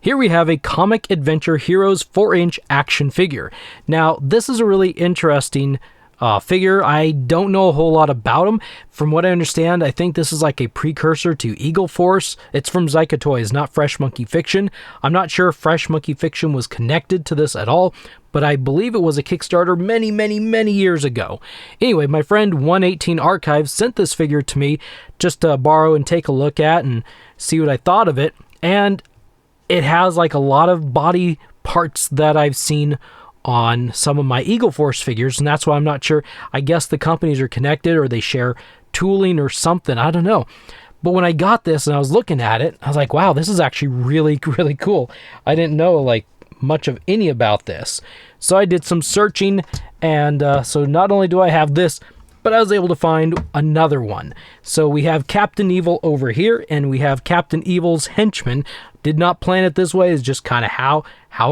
Here we have a Comic Adventure Heroes 4-inch action figure. Now, this is a really interesting figure. I don't know a whole lot about him. From what I understand, I think this is like a precursor to Eagle Force. It's from Zica Toys, not Fresh Monkey Fiction. I'm not sure if Fresh Monkey Fiction was connected to this at all, but I believe it was a Kickstarter many years ago. Anyway, my friend 118 Archives sent this figure to me just to borrow and take a look at and see what I thought of it. And it has like a lot of body parts that I've seen on some of my Eagle Force figures, and that's why I'm not sure. I guess the companies are connected or they share tooling or something. I don't know. But when I got this and I was looking at it, I was like, wow, this is actually really cool. I didn't know like much of any about this. So I did some searching, and so not only do I have this, but I was able to find another one. So we have Captain Evil over here, and we have Captain Evil's henchman. Did not plan it this way, it's just kind of how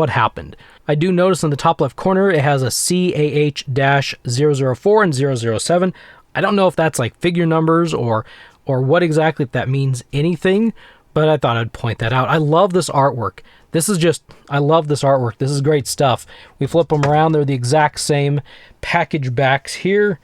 it happened. I do notice in the top left corner, it has a CAH-004 and 007. I don't know if that's like figure numbers or what exactly, if that means anything, but I thought I'd point that out. I love this artwork. I love this artwork. This is great stuff. We flip them around. They're the exact same package backs here.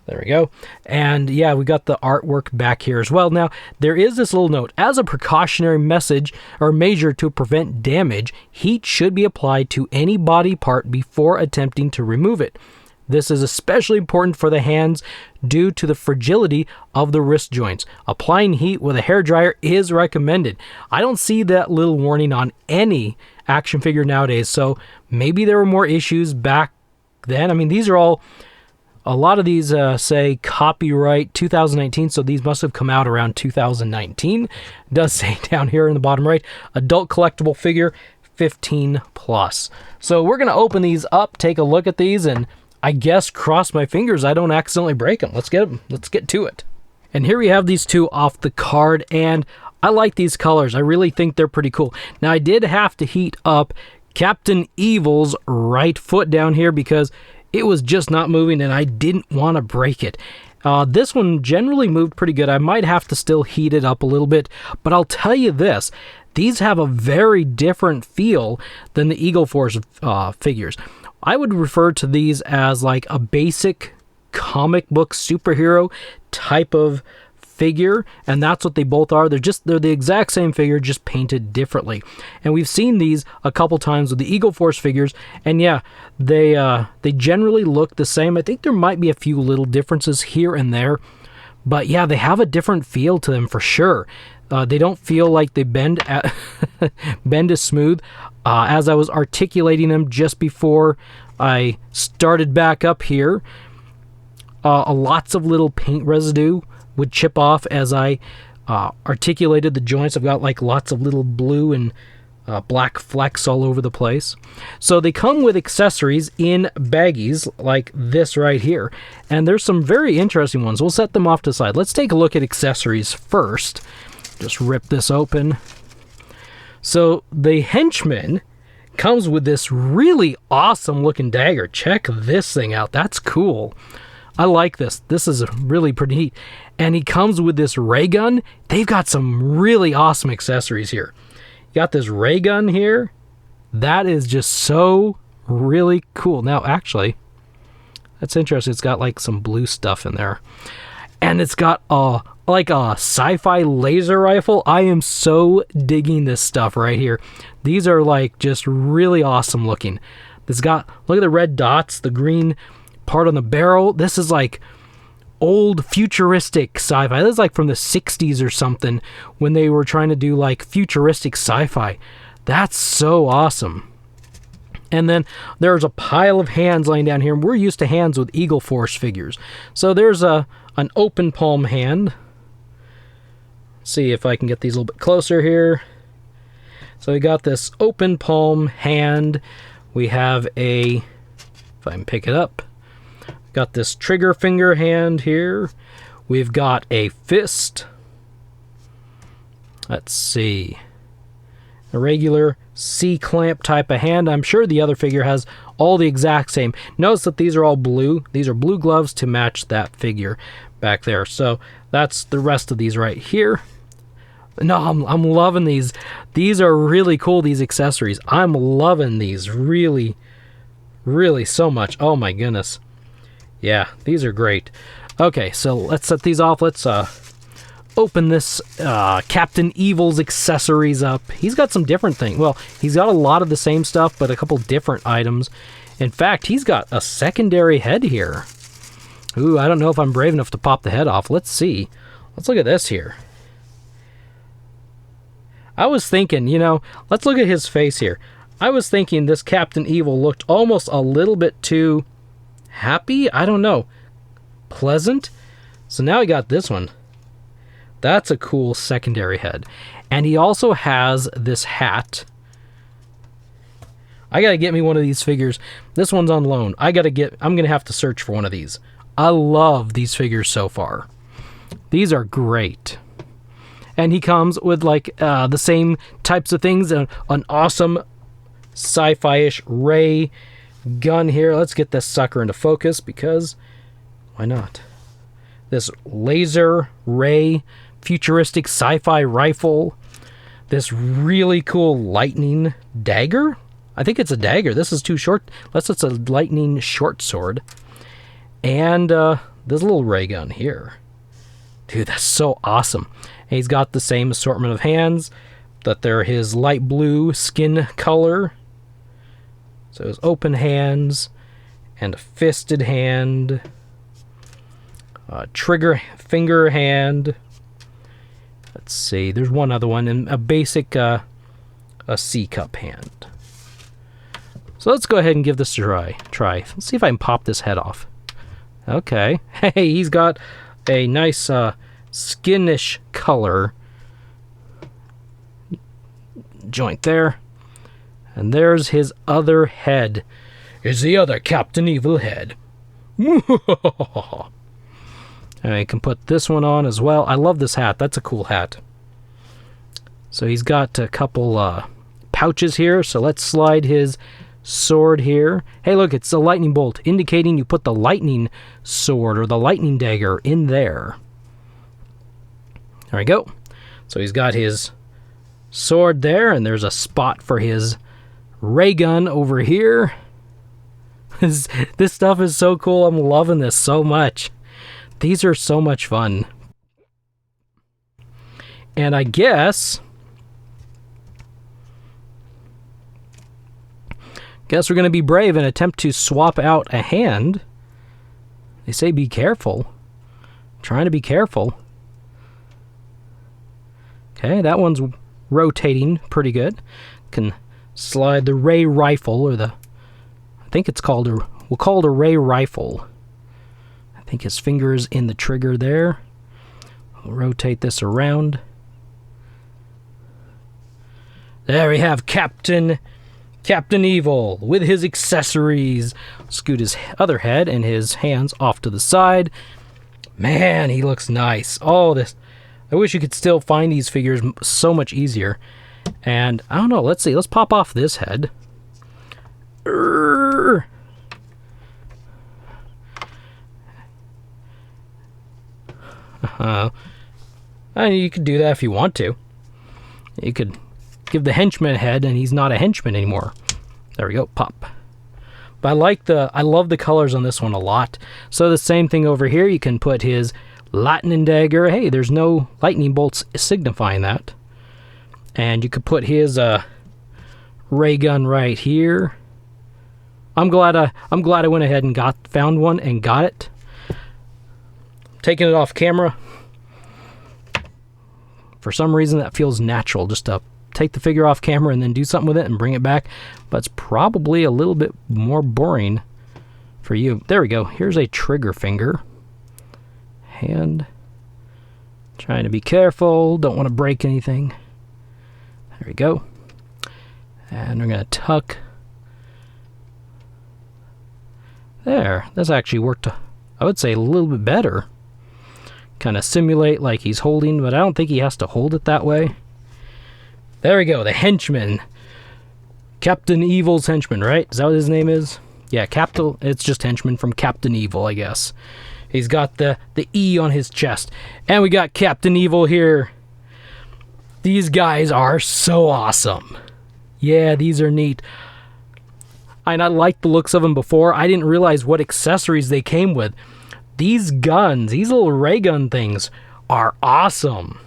There we go. And yeah, we got the artwork back here as well. Now, there is this little note. As a precautionary message or measure to prevent damage, heat should be applied to any body part before attempting to remove it. This is especially important for the hands due to the fragility of the wrist joints. Applying heat with a hairdryer is recommended. I don't see that little warning on any action figure nowadays, so maybe there were more issues back then. I mean, these are all... A lot of these say copyright 2019, so these must have come out around 2019. It does say down here in the bottom right, adult collectible figure, 15 plus. So we're going to open these up, take a look at these, and I guess cross my fingers I don't accidentally break them. Let's get to it. And here we have these two off the card, and I like these colors. I really think they're pretty cool. Now, I did have to heat up Captain Evil's right foot down here because it was just not moving and I didn't want to break it. This one generally moved pretty good. I might have to still heat it up a little bit, but I'll tell you this. These have a very different feel than the Eagle Force figures. I would refer to these as like a basic comic book superhero type of figure, and that's what they both are. They're the exact same figure, just painted differently. And we've seen these a couple times with the Eagle Force figures, and yeah, they generally look the same. I think there might be a few little differences here and there, but yeah, they have a different feel to them for sure. They don't feel like they bend as smooth. As I was articulating them just before I started back up here, lots of little paint residue would chip off as I articulated the joints. I've got like lots of little blue and black flecks all over the place. So they come with accessories in baggies like this right here. And there's some very interesting ones. We'll set them off to the side. Let's take a look at accessories first. Just rip this open. So the henchman comes with this really awesome looking dagger. Check this thing out. That's cool. I like this. This is really pretty neat. And he comes with this ray gun. They've got some really awesome accessories here. You got this ray gun here. That is just so really cool. Now, actually, that's interesting. It's got like some blue stuff in there. And it's got like a sci-fi laser rifle. I am so digging this stuff right here. These are like just really awesome looking. Look at the red dots, the green part on the barrel. This is like old futuristic sci-fi. This is like from the 60s or something when they were trying to do like futuristic sci-fi. That's so awesome. And then there's a pile of hands laying down here. We're used to hands with Eagle Force figures. So there's an open palm hand. Let's see if I can get these a little bit closer here. So we got this open palm hand. We have if I can pick it up, got this trigger finger hand here. We've got a fist. Let's see. A regular C-clamp type of hand. I'm sure the other figure has all the exact same. Notice that these are all blue. These are blue gloves to match that figure back there. So that's the rest of these right here. No, I'm loving these. These are really cool, these accessories. I'm loving these really, really so much. Oh my goodness. Yeah, these are great. Okay, so let's set these off. Let's open this Captain Evil's accessories up. He's got some different things. Well, he's got a lot of the same stuff, but a couple different items. In fact, he's got a secondary head here. Ooh, I don't know if I'm brave enough to pop the head off. Let's see. Let's look at this here. I was thinking, you know, let's look at his face here. I was thinking this Captain Evil looked almost a little bit too happy. I don't know. Pleasant. So now we got this one. That's a cool secondary head. And he also has this hat. I gotta get me one of these figures. This one's on loan. I'm gonna have to search for one of these. I love these figures so far. These are great. And he comes with like the same types of things. An awesome sci-fi-ish ray gun here. Let's get this sucker into focus because why not? This laser ray futuristic sci-fi rifle. This really cool lightning dagger. I think it's a dagger. This is too short. Unless it's a lightning short sword. And this little ray gun here. Dude, that's so awesome. And he's got the same assortment of hands. That they're his light blue skin color. So his open hands. And a fisted hand. Trigger finger hand. Let's see. There's one other one. And a basic a C-cup hand. So let's go ahead and give this a try. Let's see if I can pop this head off. Okay. Hey, he's got a nice skinish color joint there. And there's his other head. Is the other Captain Evil head. And I can put this one on as well. I love this hat. That's a cool hat. So he's got a couple pouches here. So let's slide his sword here. Hey, look, it's a lightning bolt, indicating you put the lightning sword or the lightning dagger in there. There we go. So he's got his sword there, and there's a spot for his ray gun over here. This stuff is so cool. I'm loving this so much. These are so much fun. And I guess we're going to be brave and attempt to swap out a hand. They say be careful. I'm trying to be careful. Okay, that one's rotating pretty good. Can slide the ray rifle, or I think it's called we'll call it a ray rifle. I think his finger's in the trigger there. We'll rotate this around. There we have Captain Evil with his accessories. Scoot his other head and his hands off to the side. Man, he looks nice. Oh, this. I wish you could still find these figures so much easier. And I don't know. Let's see. Let's pop off this head. You could do that if you want to. You could give the henchman a head, and he's not a henchman anymore. There we go. Pop. But I love the colors on this one a lot. So the same thing over here. You can put his lightning dagger. Hey, there's no lightning bolts signifying that. And you could put his ray gun right here. I'm glad I went ahead and found one and got it. Taking it off camera. For some reason that feels natural, just to take the figure off camera and then do something with it and bring it back. But it's probably a little bit more boring for you. There we go. Here's a trigger finger. Hand. Trying to be careful. Don't want to break anything. There we go. And we're going to tuck. There. That's actually worked, I would say, a little bit better. Kind of simulate like he's holding, but I don't think he has to hold it that way. There we go, the henchman. Captain Evil's henchman, right? Is that what his name is? Yeah, it's just henchman from Captain Evil, I guess. He's got the E on his chest. And we got Captain Evil here. These guys are so awesome. Yeah, these are neat. And I liked the looks of them before. I didn't realize what accessories they came with. These guns, these little ray gun things, are awesome.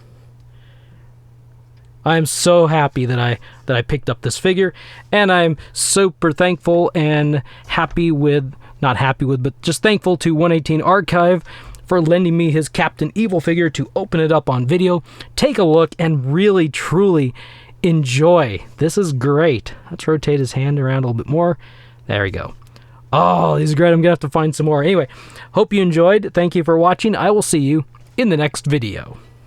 I'm so happy that I picked up this figure, and I'm super thankful and happy with, not happy with, but just thankful to 118 Archive for lending me his Captain Evil figure to open it up on video, take a look, and really, truly enjoy. This is great. Let's rotate his hand around a little bit more. There we go. Oh, these are great. I'm going to have to find some more. Anyway, hope you enjoyed. Thank you for watching. I will see you in the next video.